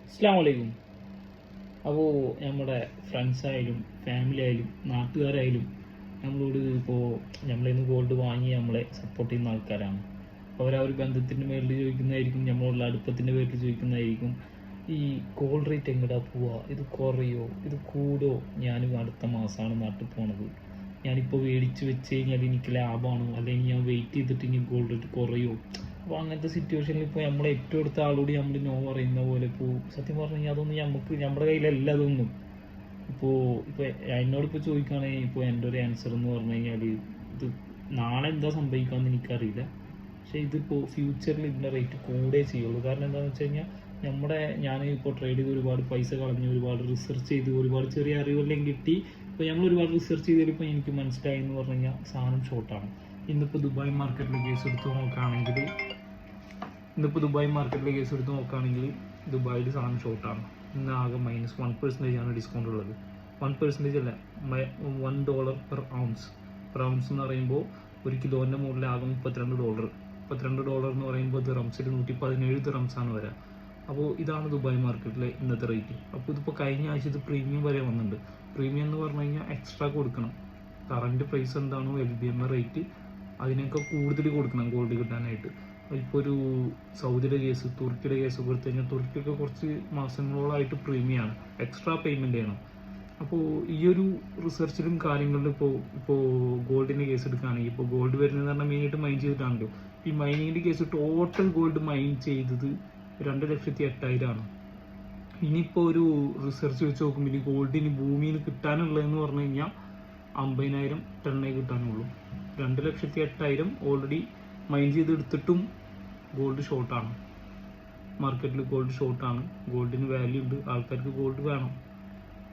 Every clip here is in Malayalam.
അസ്സലാമു അലൈക്കും. അപ്പോൾ നമ്മുടെ ഫ്രണ്ട്സായാലും ഫാമിലി ആയാലും നാട്ടുകാരായാലും നമ്മളോട് ഇപ്പോൾ നമ്മളിൽ നിന്ന് ഗോൾഡ് വാങ്ങി നമ്മളെ സപ്പോർട്ട് ചെയ്യുന്ന ആൾക്കാരാണ്. അപ്പോൾ അവർ ആ ഒരു ബന്ധത്തിൻ്റെ മേളിൽ ചോദിക്കുന്നതായിരിക്കും, നമ്മളുള്ള അടുപ്പത്തിൻ്റെ പേരിൽ ചോദിക്കുന്നതായിരിക്കും, ഈ ഗോൾഡ് റേറ്റ് എങ്ങടാ പോവുക, ഇത് കുറയോ, ഇത് കൂടോ, ഞാനും അടുത്ത മാസമാണ് നാട്ടിൽ പോണത്, ഞാനിപ്പോൾ മേടിച്ച് വെച്ച് കഴിഞ്ഞാൽ എനിക്ക് ലാഭമാണോ, അല്ലെങ്കിൽ ഞാൻ വെയിറ്റ് ചെയ്തിട്ട് ഇനി ഗോൾഡ് റേറ്റ് കുറയോ. അപ്പോൾ അങ്ങനത്തെ സിറ്റുവേഷനിൽ ഇപ്പോൾ നമ്മൾ ഏറ്റവും അടുത്ത ആളോട് നമ്മൾ നോ പറയുന്ന പോലെ ഇപ്പോൾ സത്യം പറഞ്ഞു കഴിഞ്ഞാൽ അതൊന്നും നമുക്ക് നമ്മുടെ കയ്യിലല്ല അതൊന്നും. ഇപ്പോൾ എന്നോടിപ്പോൾ ചോദിക്കുകയാണെങ്കിൽ ഇപ്പോൾ എൻ്റെ ഒരു ആൻസർ എന്ന് പറഞ്ഞു കഴിഞ്ഞാൽ ഇത് നാളെ എന്താ സംഭവിക്കാമെന്ന് എനിക്കറിയില്ല. പക്ഷേ ഇതിപ്പോൾ ഫ്യൂച്ചറിൽ ഇതിൻ്റെ റേറ്റ് കൂടേ ചെയ്യുള്ളൂ. കാരണം എന്താണെന്ന് വെച്ച് കഴിഞ്ഞാൽ ഞാൻ ഇപ്പോൾ ട്രേഡ് ചെയ്ത് ഒരുപാട് പൈസ കളഞ്ഞു, ഒരുപാട് റിസർച്ച് ചെയ്ത്, ഒരുപാട് ചെറിയ അറിവെല്ലാം കിട്ടി. ഇപ്പോൾ ഞങ്ങൾ ഒരുപാട് റിസർച്ച് ചെയ്തതിലിപ്പോൾ എനിക്ക് മനസ്സിലായി എന്ന് പറഞ്ഞു കഴിഞ്ഞാൽ സാധനം ഷോർട്ടാണ്. ഇന്നിപ്പോൾ ദുബായ് മാർക്കറ്റിൽ കേസ് എടുത്ത് നോക്കുകയാണെങ്കിൽ ദുബായിൽ സാധനം ഷോർട്ടാണ്. ഇന്ന് ആകെ -1% ആണ് ഡിസ്കൗണ്ട് ഉള്ളത്. 1% അല്ല, $1 പെർ ഔൺസ്. എന്ന് പറയുമ്പോൾ ഒരു കിലോൻ്റെ മുകളിൽ ആകെ $32 എന്ന് പറയുമ്പോൾ ദിറംസിൽ 117 ദിറംസാണ് വരിക. അപ്പോൾ ഇതാണ് ദുബായ് മാർക്കറ്റിലെ ഇന്നത്തെ റേറ്റ്. അപ്പോൾ ഇതിപ്പോൾ കഴിഞ്ഞ ആഴ്ച ഇത് പ്രീമിയം വരെ വന്നിട്ടുണ്ട്. പ്രീമിയം എന്ന് പറഞ്ഞു കഴിഞ്ഞാൽ എക്സ്ട്രാ കൊടുക്കണം. കറൻറ്റ് പ്രൈസ് എന്താണോ LBM റേറ്റ് അതിനൊക്കെ കൂടുതൽ കൊടുക്കണം ഗോൾഡ് കിട്ടാനായിട്ട്. ഇപ്പോൾ ഒരു സൗദിയുടെ കേസ്, തുർക്കിയുടെ കേസ് കൊടുത്തു കഴിഞ്ഞാൽ തുർക്കിയൊക്കെ കുറച്ച് മാസങ്ങളോളമായിട്ട് പ്രീമിയമാണ്, എക്സ്ട്രാ പേയ്മെൻറ്റ് ചെയ്യണം. അപ്പോൾ ഈ ഒരു റിസർച്ചിലും കാര്യങ്ങളിലും ഇപ്പോൾ ഗോൾഡിൻ്റെ കേസ് എടുക്കുകയാണെങ്കിൽ ഇപ്പോൾ ഗോൾഡ് വരുന്നത് പറഞ്ഞാൽ മെയിനായിട്ട് മൈൻ ചെയ്തിട്ടാണല്ലോ. ഈ മൈനിങ്ങിൻ്റെ കേസ് ടോട്ടൽ ഗോൾഡ് മൈൻ ചെയ്തത് 2,08,000 ഇനിയിപ്പോൾ ഒരു റിസർച്ച് വെച്ച് നോക്കുമ്പോൾ ഈ ഗോൾഡിന് ഭൂമിയിൽ കിട്ടാനുള്ളതെന്ന് പറഞ്ഞു കഴിഞ്ഞാൽ 50,000 ടണ്ണേ കിട്ടാനുള്ളൂ. 2,08,000 ഓൾറെഡി മൈൻ ചെയ്തെടുത്തിട്ടും ഗോൾഡ് ഷോർട്ടാണ്. മാർക്കറ്റിൽ ഗോൾഡ് ഷോർട്ടാണ്. ഗോൾഡിന് വാല്യൂ ഉണ്ട്, ആൾക്കാർക്ക് ഗോൾഡ് വേണം.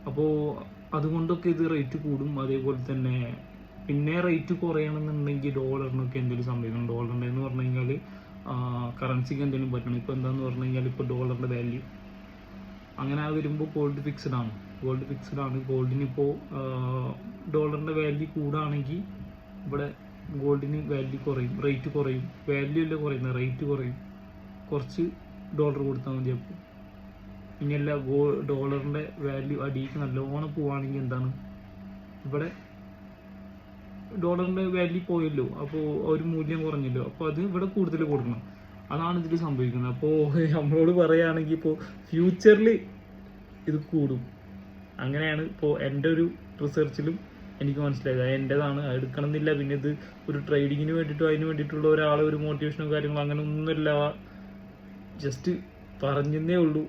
അപ്പോൾ അതുകൊണ്ടൊക്കെ ഇത് റേറ്റ് കൂടും. അതേപോലെ തന്നെ പിന്നെ റേറ്റ് കുറയണമെന്നുണ്ടെങ്കിൽ ഡോളറിനൊക്കെ എന്തെങ്കിലും സംഭവിക്കണം. ഡോളറിൻ്റെ എന്ന് പറഞ്ഞു കഴിഞ്ഞാൽ കറൻസിക്ക് എന്തെങ്കിലും പറ്റണം. ഇപ്പോൾ എന്താണെന്ന് പറഞ്ഞു കഴിഞ്ഞാൽ ഇപ്പോൾ ഡോളറിൻ്റെ വാല്യൂ അങ്ങനെ വരുമ്പോൾ ഗോൾഡ് ഫിക്സ്ഡ് ആണ്. ഗോൾഡിനിപ്പോൾ ഡോളറിൻ്റെ വാല്യൂ കൂടുകയാണെങ്കിൽ ഇവിടെ ഗോൾഡിന് വാല്യൂ കുറയും, റേറ്റ് കുറയും. വാല്യൂ അല്ല കുറയുന്നത്, റേറ്റ് കുറയും. കുറച്ച് ഡോളർ കൊടുത്താൽ മതി. അപ്പോൾ ഇനിയല്ല ഡോളറിൻ്റെ വാല്യൂ അടിയിലേക്ക് നല്ലോണം പോവുകയാണെങ്കിൽ എന്താണ്, ഇവിടെ ഡോളറിൻ്റെ വാല്യൂ പോയല്ലോ, അപ്പോൾ ഒരു മൂല്യം കുറഞ്ഞല്ലോ, അപ്പോൾ അത് ഇവിടെ കൂടുതൽ കൊടുക്കണം. അതാണ് ഇതിൽ സംഭവിക്കുന്നത്. അപ്പോൾ നമ്മളോട് പറയുകയാണെങ്കിൽ ഇപ്പോൾ ഫ്യൂച്ചറിൽ ഇത് കൂടും. അങ്ങനെയാണ് ഇപ്പോൾ എൻ്റെ ഒരു റിസർച്ചിലും എനിക്ക് മനസ്സിലായത്. എൻ്റെതാണ്, എടുക്കണം എന്നില്ല. പിന്നെ ഇത് ഒരു ട്രേഡിങ്ങിന് വേണ്ടിയിട്ടോ അതിന് വേണ്ടിയിട്ടുള്ള ഒരാളെ ഒരു മോട്ടിവേഷനോ കാര്യങ്ങളോ അങ്ങനെ ഒന്നുമില്ല, ജസ്റ്റ് പറഞ്ഞതേ ഉള്ളൂ.